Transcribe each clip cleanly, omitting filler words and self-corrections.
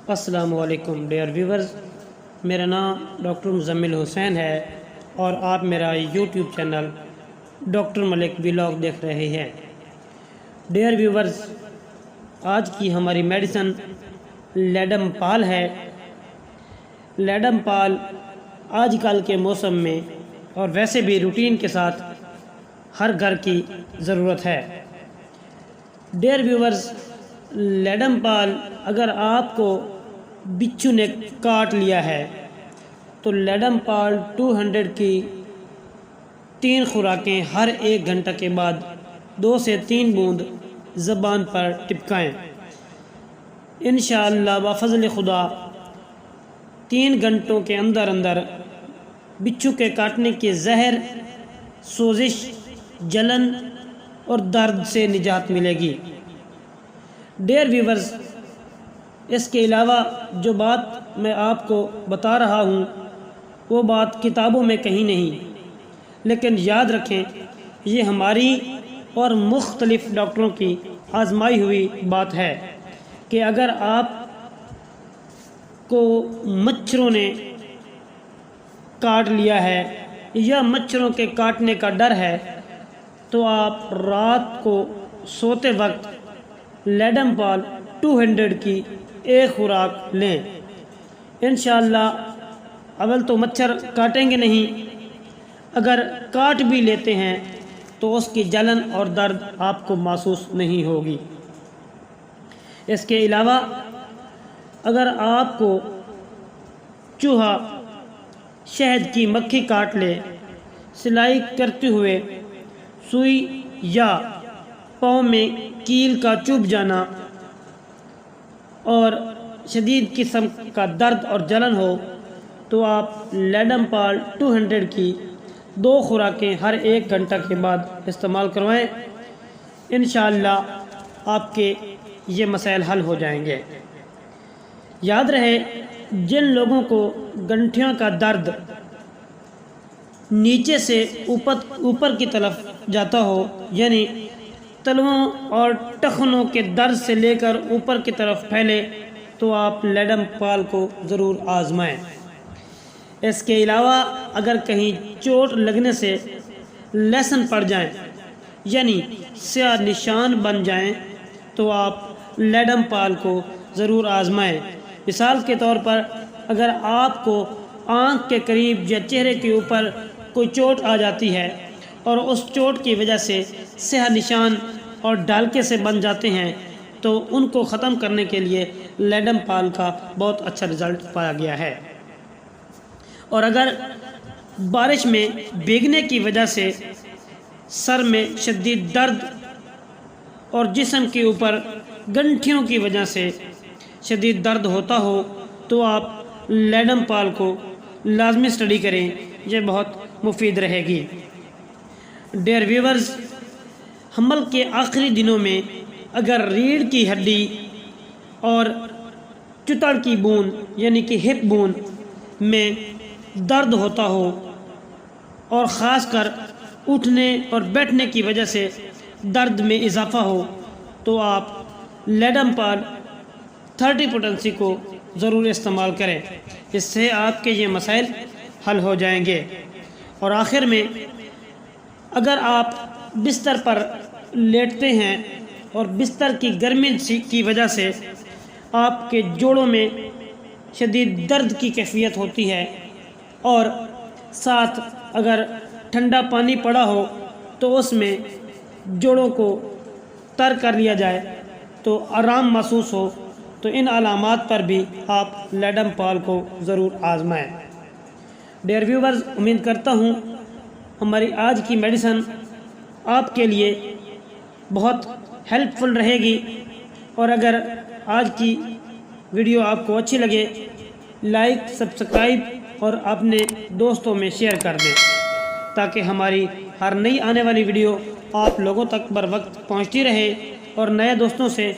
السلام علیکم dear viewers, میرا نام ڈاکٹر مزمل حسین ہے اور آپ میرا یوٹیوب چینل ڈاکٹر ملک ولاگ دیکھ رہے ہیں۔ ڈیئر ویورز، آج کی ہماری میڈیسن لیڈم پال ہے۔ لیڈم پال آج کل کے موسم میں اور ویسے بھی روٹین کے ساتھ ہر گھر کی ضرورت ہے۔ ڈیئر ویورز، لیڈم پال اگر آپ کو بچھو نے کاٹ لیا ہے تو لیڈم پال 200 کی 3 خوراکیں ہر 1 گھنٹہ کے بعد 2 سے 3 بوند زبان پر ٹپکائیں۔ انشاءاللہ بفضل خدا 3 گھنٹوں کے اندر بچھو کے کاٹنے کے زہر، سوزش، جلن اور درد سے نجات ملے گی۔ ڈیئر ویورز، اس کے علاوہ جو بات میں آپ کو بتا رہا ہوں وہ بات کتابوں میں کہیں نہیں، لیکن یاد رکھیں یہ ہماری اور مختلف ڈاکٹروں کی آزمائی ہوئی بات ہے کہ اگر آپ کو مچھروں نے کاٹ لیا ہے یا مچھروں کے کاٹنے کا ڈر ہے تو آپ رات کو سوتے وقت لیڈم پال 200 کی 1 خوراک لیں۔ انشاءاللہ اول تو مچھر کاٹیں گے نہیں، اگر کاٹ بھی لیتے ہیں تو اس کی جلن اور درد آپ کو محسوس نہیں ہوگی۔ اس کے علاوہ اگر آپ کو چوہا، شہد کی مکھی کاٹ لے، سلائی کرتے ہوئے سوئی یا پاؤں میں کیل کا چبھ جانا اور شدید قسم کا درد اور جلن ہو تو آپ لیڈم پال 200 کی 2 خوراکیں ہر 1 گھنٹہ کے بعد استعمال کروائیں۔ انشاءاللہ آپ کے یہ مسائل حل ہو جائیں گے۔ یاد رہے، جن لوگوں کو گنٹھیوں کا درد نیچے سے اوپر کی طرف جاتا ہو، یعنی تلووں اور ٹخنوں کے درد سے لے کر اوپر کی طرف پھیلے، تو آپ لیڈم پال کو ضرور آزمائیں۔ اس کے علاوہ اگر کہیں چوٹ لگنے سے لہسن پڑ جائیں یعنی سیاہ نشان بن جائیں تو آپ لیڈم پال کو ضرور آزمائیں۔ مثال کے طور پر اگر آپ کو آنکھ کے قریب یا چہرے کے اوپر کوئی چوٹ آ جاتی ہے اور اس چوٹ کی وجہ سے سیاہ نشان اور ڈالکے سے بن جاتے ہیں تو ان کو ختم کرنے کے لیے لیڈم پال کا بہت اچھا رزلٹ پایا گیا ہے۔ اور اگر بارش میں بھیگنے کی وجہ سے سر میں شدید درد اور جسم کے اوپر گنٹھیوں کی وجہ سے شدید درد ہوتا ہو تو آپ لیڈم پال کو لازمی اسٹڈی کریں، یہ بہت مفید رہے گی۔ ڈیئر ویورز، حمل کے آخری دنوں میں اگر ریڑھ کی ہڈی اور چتڑ کی بون یعنی کہ ہپ بون میں درد ہوتا ہو اور خاص کر اٹھنے اور بیٹھنے کی وجہ سے درد میں اضافہ ہو تو آپ لیڈم پال 30 پوٹنسی کو ضرور استعمال کریں، اس سے آپ کے یہ مسائل حل ہو جائیں گے۔ اور آخر میں اگر آپ بستر پر لیٹتے ہیں اور بستر کی گرمی کی وجہ سے آپ کے جوڑوں میں شدید درد کی کیفیت ہوتی ہے اور ساتھ اگر ٹھنڈا پانی پڑا ہو تو اس میں جوڑوں کو تر کر لیا جائے تو آرام محسوس ہو، تو ان علامات پر بھی آپ لیڈم پال کو ضرور آزمائیں۔ ڈیئر ویورز، امید کرتا ہوں ہماری آج کی میڈیسن آپ کے لیے بہت ہیلپ فل رہے گی، اور اگر آج کی ویڈیو آپ کو اچھی لگے لائک، سبسکرائب اور اپنے دوستوں میں شیئر کر دیں تاکہ ہماری ہر نئی آنے والی ویڈیو آپ لوگوں تک بر وقت پہنچتی رہے۔ اور نئے دوستوں سے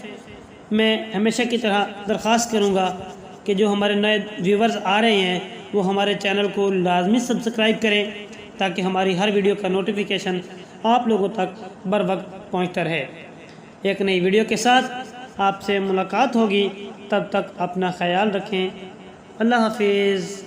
میں ہمیشہ کی طرح درخواست کروں گا کہ جو ہمارے نئے ویورز آ رہے ہیں وہ ہمارے چینل کو لازمی سبسکرائب کریں تاکہ ہماری ہر ویڈیو کا نوٹیفیکیشن آپ لوگوں تک بر وقت پہنچتا رہے۔ ایک نئی ویڈیو کے ساتھ آپ سے ملاقات ہوگی۔ تب تک اپنا خیال رکھیں۔ اللہ حافظ۔